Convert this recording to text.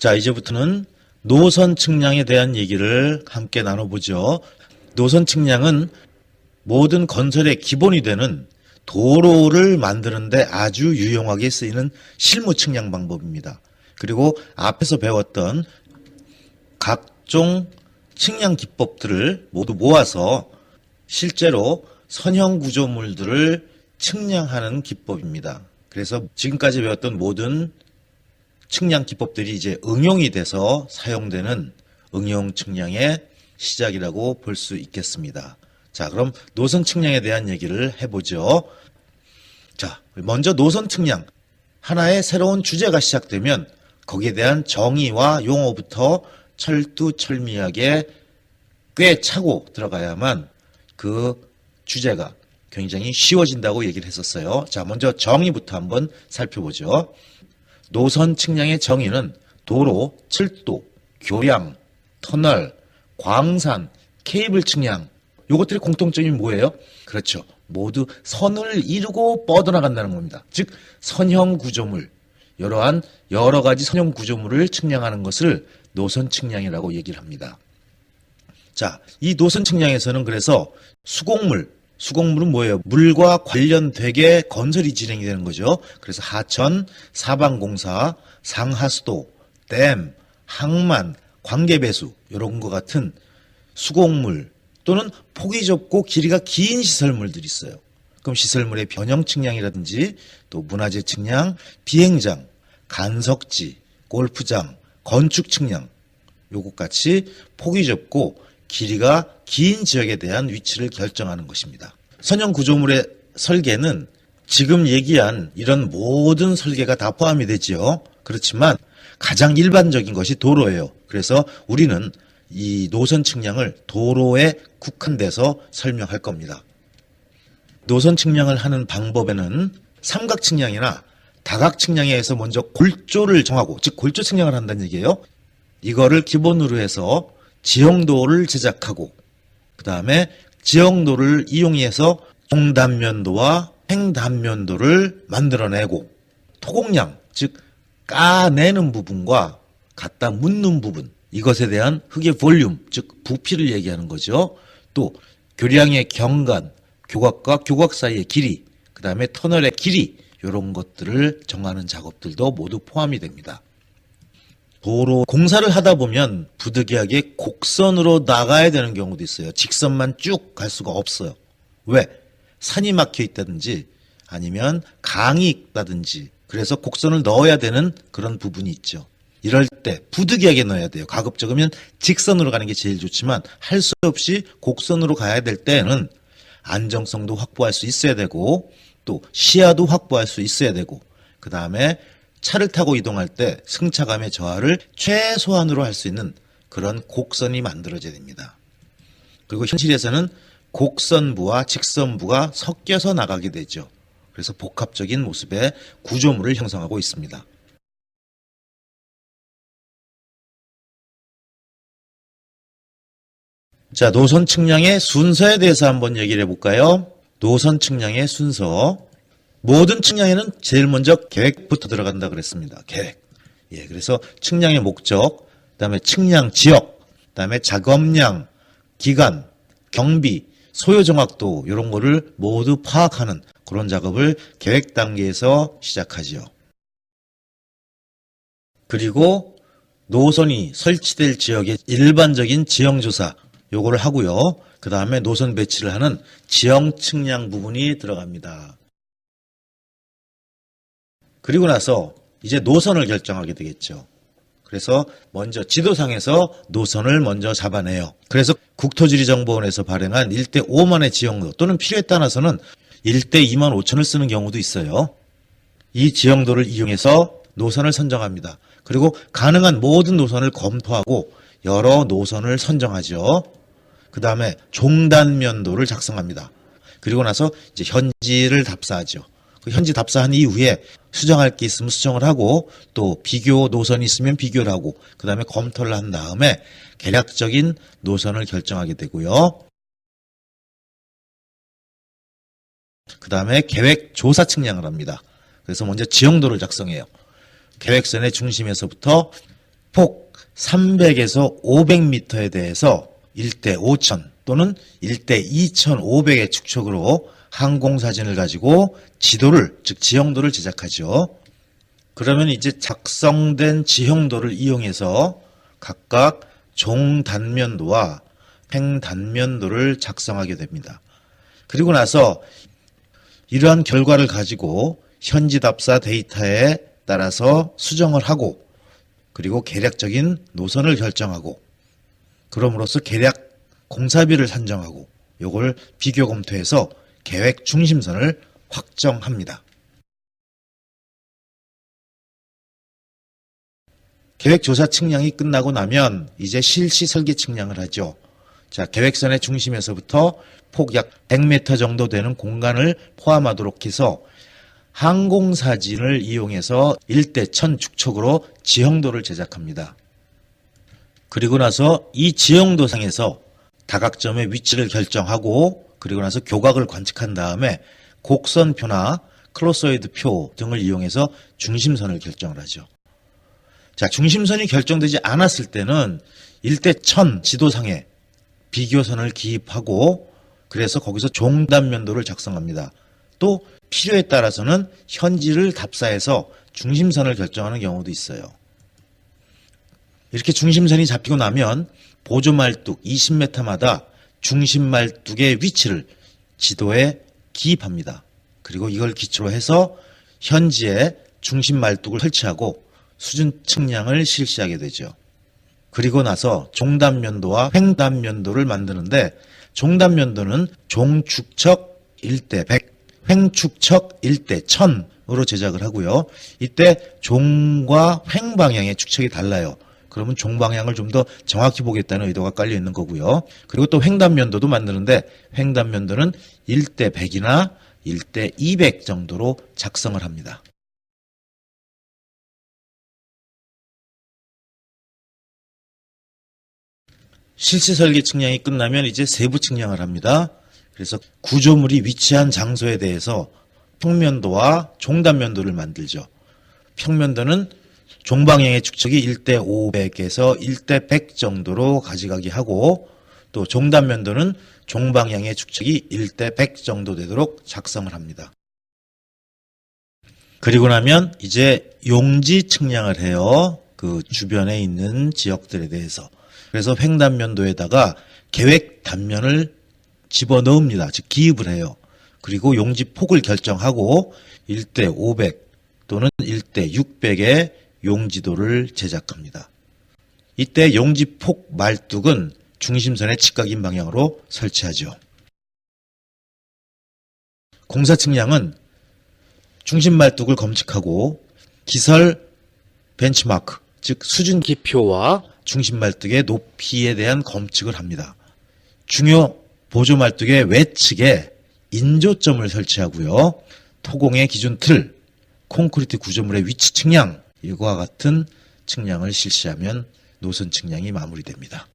자, 이제부터는 노선 측량에 대한 얘기를 함께 나눠보죠. 노선 측량은 모든 건설의 기본이 되는 도로를 만드는데 아주 유용하게 쓰이는 실무 측량 방법입니다. 그리고 앞에서 배웠던 각종 측량 기법들을 모두 모아서 실제로 선형 구조물들을 측량하는 기법입니다. 그래서 지금까지 배웠던 모든 측량 기법들이 이제 응용이 돼서 사용되는 응용 측량의 시작이라고 볼 수 있겠습니다. 자, 그럼 노선 측량에 대한 얘기를 해보죠. 자, 먼저 노선 측량. 하나의 새로운 주제가 시작되면 거기에 대한 정의와 용어부터 철두철미하게 꿰차고 들어가야만 그 주제가 굉장히 쉬워진다고 얘기를 했었어요. 자, 먼저 정의부터 한번 살펴보죠. 노선 측량의 정의는 도로, 철도, 교량, 터널, 광산, 케이블 측량, 요것들의 공통점이 뭐예요? 그렇죠. 모두 선을 이루고 뻗어나간다는 겁니다. 즉 선형 구조물, 이러한 여러 가지 선형 구조물을 측량하는 것을 노선 측량이라고 얘기를 합니다. 자, 이 노선 측량에서는 그래서 수공물은 뭐예요? 물과 관련되게 건설이 진행이 되는 거죠. 그래서 하천, 사방공사, 상하수도, 댐, 항만, 관계배수 이런 것 같은 수공물 또는 폭이 좁고 길이가 긴 시설물들이 있어요. 그럼 시설물의 변형 측량이라든지 또 문화재 측량, 비행장, 간석지, 골프장, 건축 측량 요것 같이 폭이 좁고 길이가 긴 지역에 대한 위치를 결정하는 것입니다. 선형 구조물의 설계는 지금 얘기한 이런 모든 설계가 다 포함이 되지요. 그렇지만 가장 일반적인 것이 도로예요. 그래서 우리는 이 노선 측량을 도로에 국한돼서 설명할 겁니다. 노선 측량을 하는 방법에는 삼각 측량이나 다각 측량에 의해서 먼저 골조를 정하고, 즉 골조 측량을 한다는 얘기예요. 이거를 기본으로 해서 지형도를 제작하고 그 다음에 지형도를 이용해서 종단면도와 횡단면도를 만들어내고 토공량, 즉 까내는 부분과 갖다 묻는 부분, 이것에 대한 흙의 볼륨, 즉 부피를 얘기하는 거죠. 또 교량의 경관, 교각과 교각 사이의 길이, 그 다음에 터널의 길이, 이런 것들을 정하는 작업들도 모두 포함이 됩니다. 도로 공사를 하다 보면 부득이하게 곡선으로 나가야 되는 경우도 있어요. 직선만 쭉 갈 수가 없어요. 왜? 산이 막혀 있다든지 아니면 강이 있다든지 그래서 곡선을 넣어야 되는 그런 부분이 있죠. 이럴 때 부득이하게 넣어야 돼요. 가급적이면 직선으로 가는 게 제일 좋지만 할 수 없이 곡선으로 가야 될 때는 안정성도 확보할 수 있어야 되고 또 시야도 확보할 수 있어야 되고 그 다음에 차를 타고 이동할 때 승차감의 저하를 최소한으로 할 수 있는 그런 곡선이 만들어져야 됩니다. 그리고 현실에서는 곡선부와 직선부가 섞여서 나가게 되죠. 그래서 복합적인 모습의 구조물을 형성하고 있습니다. 자, 노선 측량의 순서에 대해서 한번 얘기를 해볼까요? 노선 측량의 순서. 모든 측량에는 제일 먼저 계획부터 들어간다 그랬습니다. 계획. 예, 그래서 측량의 목적, 그다음에 측량 지역, 그다음에 작업량, 기간, 경비, 소요 정확도 이런 거를 모두 파악하는 그런 작업을 계획 단계에서 시작하지요. 그리고 노선이 설치될 지역의 일반적인 지형 조사 요거를 하고요. 그다음에 노선 배치를 하는 지형 측량 부분이 들어갑니다. 그리고 나서 이제 노선을 결정하게 되겠죠. 그래서 먼저 지도상에서 노선을 먼저 잡아내요. 그래서 국토지리정보원에서 발행한 1대 5만의 지형도 또는 필요에 따라서는 1대 2만 5천을 쓰는 경우도 있어요. 이 지형도를 이용해서 노선을 선정합니다. 그리고 가능한 모든 노선을 검토하고 여러 노선을 선정하죠. 그 다음에 종단면도를 작성합니다. 그리고 나서 이제 현지를 답사하죠. 그 현지 답사한 이후에 수정할 게 있으면 수정을 하고 또 비교 노선이 있으면 비교를 하고 그 다음에 검토를 한 다음에 개략적인 노선을 결정하게 되고요. 그 다음에 계획 조사 측량을 합니다. 그래서 먼저 지형도를 작성해요. 계획선의 중심에서부터 폭 300에서 500m에 대해서 1대 5,000 또는 1대 2,500의 축척으로 항공사진을 가지고 지도를, 즉 지형도를 제작하죠. 그러면 이제 작성된 지형도를 이용해서 각각 종단면도와 횡단면도를 작성하게 됩니다. 그리고 나서 이러한 결과를 가지고 현지답사 데이터에 따라서 수정을 하고 그리고 계략적인 노선을 결정하고 그럼으로써 계략 공사비를 산정하고 요걸 비교 검토해서 계획 중심선을 확정합니다. 계획조사 측량이 끝나고 나면 이제 실시 설계 측량을 하죠. 자, 계획선의 중심에서부터 폭 약 100m 정도 되는 공간을 포함하도록 해서 항공사진을 이용해서 1대 1000 축척으로 지형도를 제작합니다. 그리고 나서 이 지형도상에서 다각점의 위치를 결정하고 그리고 나서 교각을 관측한 다음에 곡선표나 클로소이드 표 등을 이용해서 중심선을 결정을 하죠. 자, 중심선이 결정되지 않았을 때는 1대 1000 지도상에 비교선을 기입하고 그래서 거기서 종단면도를 작성합니다. 또 필요에 따라서는 현지를 답사해서 중심선을 결정하는 경우도 있어요. 이렇게 중심선이 잡히고 나면 보조말뚝 20m마다 중심말뚝의 위치를 지도에 기입합니다. 그리고 이걸 기초로 해서 현지에 중심말뚝을 설치하고 수준 측량을 실시하게 되죠. 그리고 나서 종단면도와 횡단면도를 만드는데 종단면도는 종축척 1대 100, 횡축척 1대 1000으로 제작을 하고요. 이때 종과 횡 방향의 축척이 달라요. 그러면 종 방향을 좀 더 정확히 보겠다는 의도가 깔려 있는 거고요. 그리고 또 횡단면도도 만드는데 횡단면도는 1대 100이나 1대 200 정도로 작성을 합니다. 실시 설계 측량이 끝나면 이제 세부 측량을 합니다. 그래서 구조물이 위치한 장소에 대해서 평면도와 종단면도를 만들죠. 평면도는 종방향의 축척이 1대 500에서 1대 100 정도로 가져가게 하고 또 종단면도는 종방향의 축척이 1대 100 정도 되도록 작성을 합니다. 그리고 나면 이제 용지 측량을 해요. 그 주변에 있는 지역들에 대해서. 그래서 횡단면도에다가 계획 단면을 집어넣습니다. 즉 기입을 해요. 그리고 용지 폭을 결정하고 1대 500 또는 1대 600의 용지도를 제작합니다. 이때 용지폭 말뚝은 중심선의 직각인 방향으로 설치하죠. 공사 측량은 중심 말뚝을 검측하고 기설 벤치마크, 즉 수준 기표와 중심 말뚝의 높이에 대한 검측을 합니다. 중요 보조 말뚝의 외측에 인조점을 설치하고요. 토공의 기준 틀, 콘크리트 구조물의 위치 측량, 이와 같은 측량을 실시하면 노선 측량이 마무리됩니다.